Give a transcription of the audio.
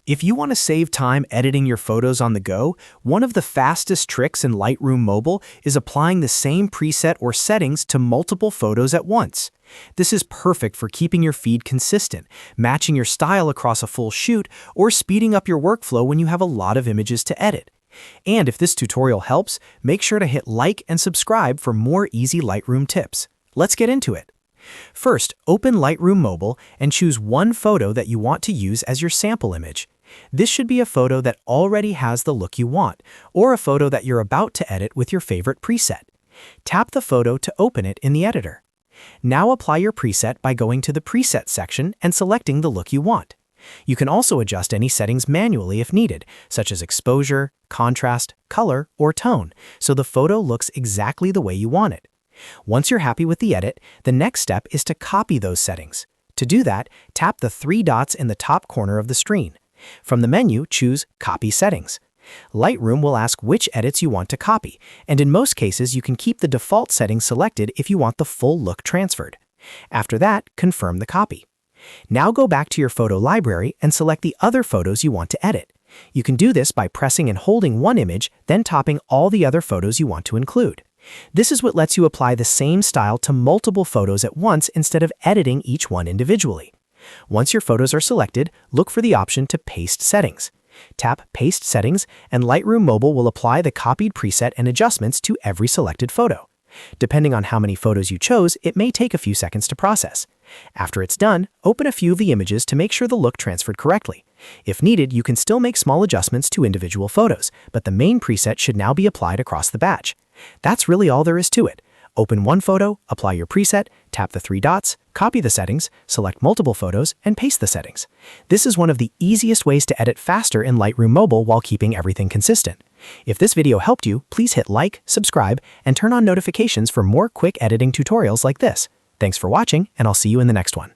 If you want to save time editing your photos on the go, one of the fastest tricks in Lightroom Mobile is applying the same preset or settings to multiple photos at once. This is perfect for keeping your feed consistent, matching your style across a full shoot, or speeding up your workflow when you have a lot of images to edit. And if this tutorial helps, make sure to hit like and subscribe for more easy Lightroom tips. Let's get into it. First, open Lightroom Mobile and choose one photo that you want to use as your sample image. This should be a photo that already has the look you want, or a photo that you're about to edit with your favorite preset. Tap the photo to open it in the editor. Now apply your preset by going to the Preset section and selecting the look you want. You can also adjust any settings manually if needed, such as exposure, contrast, color, or tone, so the photo looks exactly the way you want it. Once you're happy with the edit, the next step is to copy those settings. To do that, tap the three dots in the top corner of the screen. From the menu, choose Copy Settings. Lightroom will ask which edits you want to copy, and in most cases you can keep the default settings selected if you want the full look transferred. After that, confirm the copy. Now go back to your photo library and select the other photos you want to edit. You can do this by pressing and holding one image, then topping all the other photos you want to include. This is what lets you apply the same style to multiple photos at once instead of editing each one individually. Once your photos are selected, look for the option to Paste Settings. Tap Paste Settings, and Lightroom Mobile will apply the copied preset and adjustments to every selected photo. Depending on how many photos you chose, it may take a few seconds to process. After it's done, open a few of the images to make sure the look transferred correctly. If needed, you can still make small adjustments to individual photos, but the main preset should now be applied across the batch. That's really all there is to it. Open one photo, apply your preset, tap the three dots, copy the settings, select multiple photos, and paste the settings. This is one of the easiest ways to edit faster in Lightroom Mobile while keeping everything consistent. If this video helped you, please hit like, subscribe, and turn on notifications for more quick editing tutorials like this. Thanks for watching, and I'll see you in the next one.